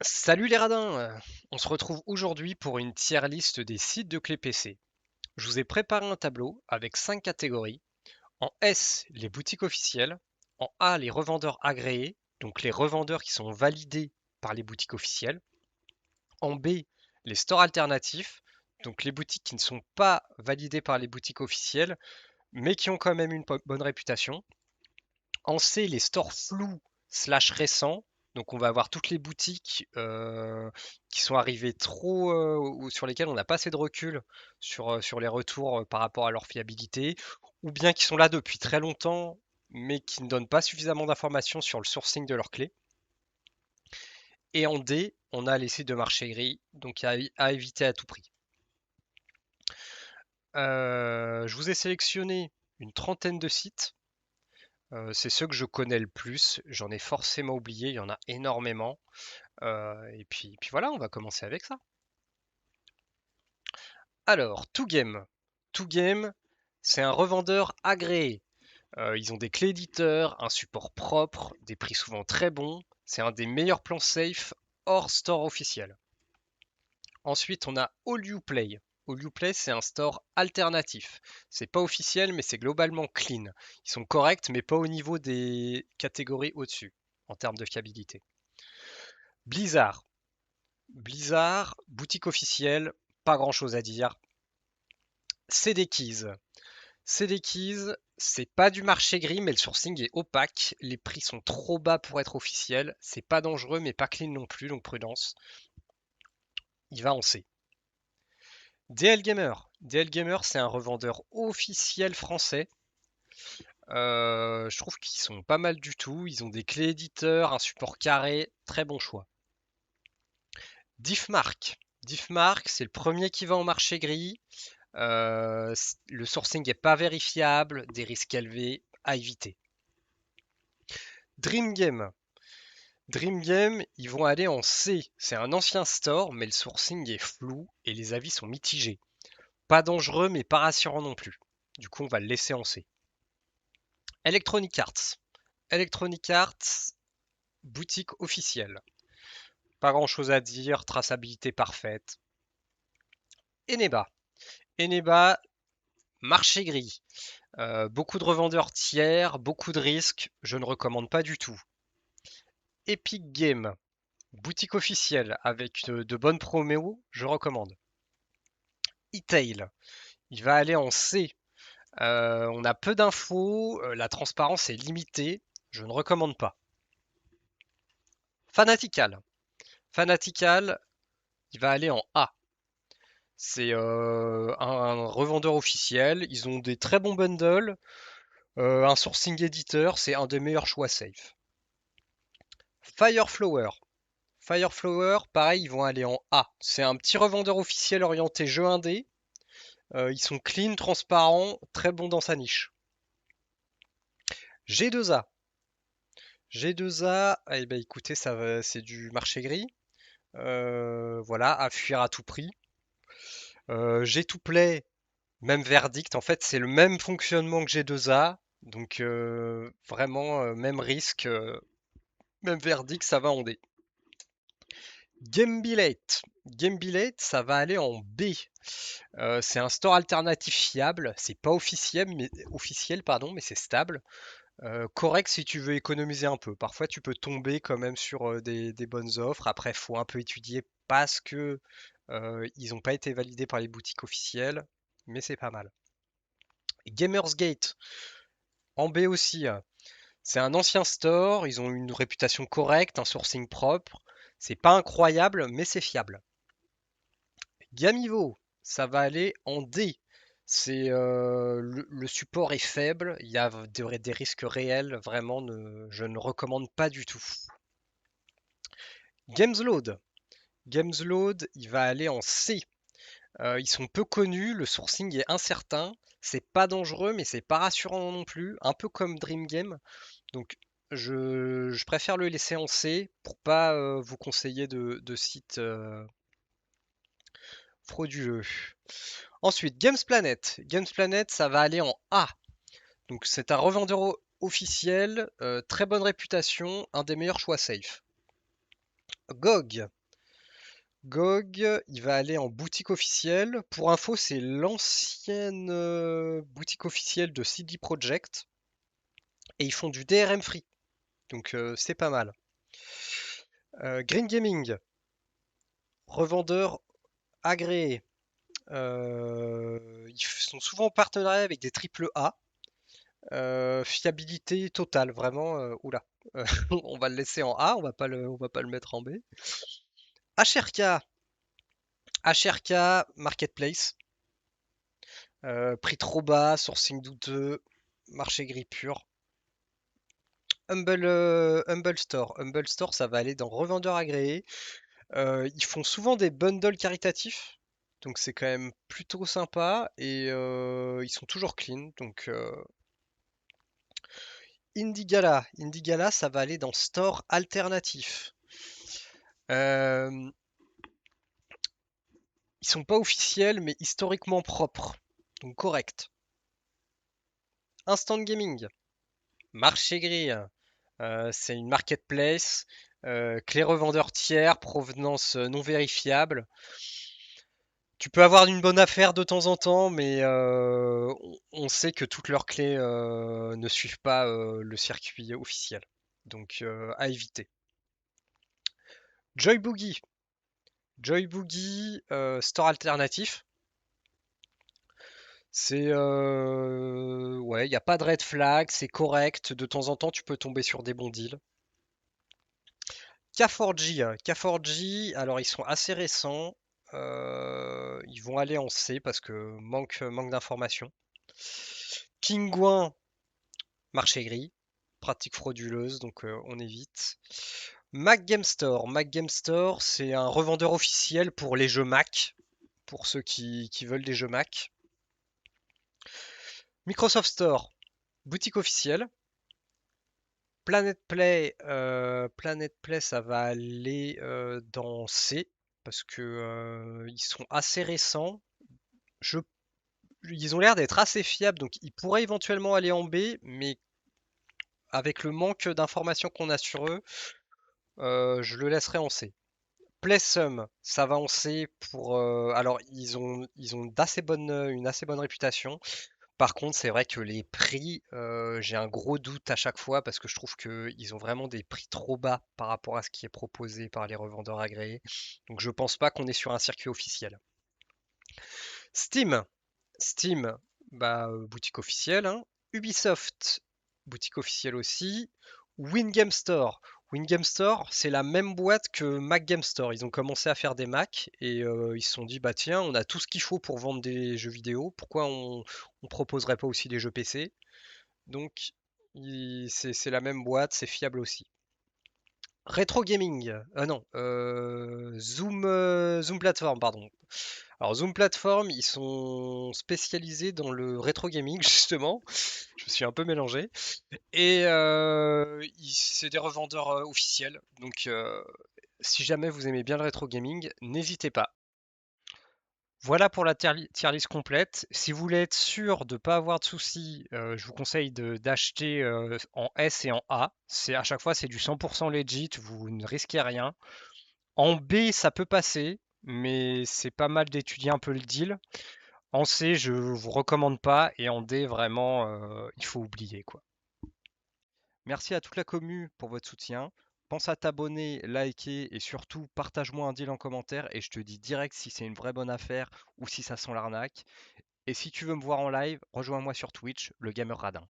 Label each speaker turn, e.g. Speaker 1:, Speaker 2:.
Speaker 1: Salut les radins! On se retrouve aujourd'hui pour une tier list des sites de clés PC. Je vous ai préparé un tableau avec 5 catégories. En S, les boutiques officielles. En A, les revendeurs agréés, donc les revendeurs qui sont validés par les boutiques officielles. En B, les stores alternatifs, donc les boutiques qui ne sont pas validées par les boutiques officielles, mais qui ont quand même une bonne réputation. En C, les stores flous slash récents. Donc on va avoir toutes les boutiques qui sont arrivées trop ou sur lesquelles on n'a pas assez de recul sur les retours par rapport à leur fiabilité, ou bien qui sont là depuis très longtemps mais qui ne donnent pas suffisamment d'informations sur le sourcing de leurs clés. Et en D, on a les sites de marché gris, donc à éviter à tout prix. Je vous ai sélectionné une trentaine de sites. C'est ceux que je connais le plus. J'en ai forcément oublié, il y en a énormément. Et puis voilà, on va commencer avec ça. Alors, ToGame. ToGame, c'est un revendeur agréé. Ils ont des clés éditeurs, un support propre, des prix souvent très bons. C'est un des meilleurs plans safe hors store officiel. Ensuite, on a All You Play. All You Play, c'est un store alternatif. C'est pas officiel, mais c'est globalement clean. Ils sont corrects, mais pas au niveau des catégories au-dessus en termes de fiabilité. Blizzard. Blizzard, boutique officielle, pas grand chose à dire. CD Keys. CD Keys, c'est pas du marché gris, mais le sourcing est opaque. Les prix sont trop bas pour être officiels. C'est pas dangereux, mais pas clean non plus, donc prudence. Il va en C. DL Gamer. DL Gamer, c'est un revendeur officiel français. Je trouve qu'ils sont pas mal du tout. Ils ont des clés éditeurs, un support carré, très bon choix. Diffmark. Diffmark, c'est le premier qui va au marché gris. Le sourcing n'est pas vérifiable, des risques élevés à éviter. Dream Game. Dream Game, ils vont aller en C. C'est un ancien store, mais le sourcing est flou et les avis sont mitigés. Pas dangereux, mais pas rassurant non plus. Du coup, on va le laisser en C. Electronic Arts. Electronic Arts, boutique officielle. Pas grand chose à dire, traçabilité parfaite. Eneba. Eneba, marché gris. Beaucoup de revendeurs tiers, beaucoup de risques, je ne recommande pas du tout. Epic Games, boutique officielle avec de bonnes promos, je recommande. E-Tail, il va aller en C. On a peu d'infos, la transparence est limitée, je ne recommande pas. Fanatical, Fanatical, il va aller en A. C'est un revendeur officiel, ils ont des très bons bundles, un sourcing éditeur, c'est un des meilleurs choix safe. Fireflower, Fireflower, pareil, ils vont aller en A. C'est un petit revendeur officiel orienté jeu indé. Ils sont clean, transparents, très bons dans sa niche. G2A. G2A, eh ben, écoutez, c'est du marché gris. Voilà, à fuir à tout prix. G2Play, même verdict. En fait, c'est le même fonctionnement que G2A. Donc, vraiment, même risque, même verdict, ça va en D. Gamebilate. Gamebilate, ça va aller en B. C'est un store alternatif fiable. C'est pas officiel, pardon, mais c'est stable. Correct si tu veux économiser un peu. Parfois, tu peux tomber quand même sur des bonnes offres. Après, il faut un peu étudier parce que ils n'ont pas été validés par les boutiques officielles, mais c'est pas mal. Gamersgate, en B aussi. C'est un ancien store. Ils ont une réputation correcte, un sourcing propre. C'est pas incroyable, mais c'est fiable. Gamivo, ça va aller en D. C'est le support est faible, il y a des risques réels, vraiment, je ne recommande pas du tout. Gamesload, Gamesload, il va aller en C. Ils sont peu connus, le sourcing est incertain, c'est pas dangereux, mais c'est pas rassurant non plus, un peu comme Dream Game. Donc je préfère le laisser en C pour pas vous conseiller de sites frauduleux. Ensuite, Games Planet. Games Planet, ça va aller en A. Donc c'est un revendeur officiel, très bonne réputation, un des meilleurs choix safe. GOG. GOG, il va aller en boutique officielle. Pour info, c'est l'ancienne boutique officielle de CD Projekt et ils font du DRM free, donc c'est pas mal. Green Gaming, revendeur agréé. Ils sont souvent en partenariat avec des triple A. Fiabilité totale, vraiment. Oula, on va le laisser en A, on va pas le mettre en B. HRK, HRK Marketplace. Prix trop bas, sourcing douteux, marché gris pur. Humble Store. Humble Store, ça va aller dans revendeur agréé. Ils font souvent des bundles caritatifs. Donc c'est quand même plutôt sympa et ils sont toujours clean. Donc Indigala. Indigala, ça va aller dans store alternatif. Euh, Ils sont pas officiels mais historiquement propres. Donc correct. Instant Gaming. Marché gris. C'est une marketplace, clé revendeur tiers, provenance non vérifiable. Tu peux avoir une bonne affaire de temps en temps, mais on sait que toutes leurs clés ne suivent pas le circuit officiel. Donc à éviter. Joy Boogie. Joy Boogie, store alternatif. C'est ouais, il n'y a pas de red flag, c'est correct. De temps en temps, tu peux tomber sur des bons deals. K4G, K4G, alors ils sont assez récents. Ils vont aller en C parce que manque d'informations. Kingouin, marché gris, pratique frauduleuse, donc on évite. Mac Game Store, Mac Game Store, c'est un revendeur officiel pour les jeux Mac, pour ceux qui veulent des jeux Mac. Microsoft Store, boutique officielle. Planet Play, ça va aller dans C parce que ils sont assez récents. Je, Ils ont l'air d'être assez fiables, donc ils pourraient éventuellement aller en B, mais avec le manque d'informations qu'on a sur eux, je le laisserai en C. Playsum, ça va en C pour. Alors ils ont une assez bonne réputation. Par contre, c'est vrai que les prix, j'ai un gros doute à chaque fois parce que je trouve qu'ils ont vraiment des prix trop bas par rapport à ce qui est proposé par les revendeurs agréés. Donc je pense pas qu'on est sur un circuit officiel. Steam, Steam, bah, boutique officielle, hein. Ubisoft, boutique officielle aussi. Wingame Store. Wingame Store, c'est la même boîte que Mac Game Store. Ils ont commencé à faire des Mac et ils se sont dit, bah tiens, on a tout ce qu'il faut pour vendre des jeux vidéo. Pourquoi on proposerait pas aussi des jeux PC? Donc, c'est la même boîte, c'est fiable aussi. Retro Gaming, non, Zoom Platform, pardon. Alors Zoom Platform, ils sont spécialisés dans le rétro gaming justement. Je me suis un peu mélangé. Et c'est des revendeurs officiels. Donc si jamais vous aimez bien le rétro gaming, n'hésitez pas. Voilà pour la tier list complète. Si vous voulez être sûr de ne pas avoir de soucis, je vous conseille d'acheter en S et en A. À chaque fois c'est du 100% legit, vous ne risquez rien. En B, ça peut passer, mais c'est pas mal d'étudier un peu le deal. En C, je vous recommande pas, et en D, vraiment, il faut oublier quoi. Merci à toute la commu pour votre soutien. Pense à t'abonner, liker et surtout partage-moi un deal en commentaire et je te dis direct si c'est une vraie bonne affaire ou si ça sent l'arnaque. Et si tu veux me voir en live, rejoins-moi sur Twitch, le Gamer Radin.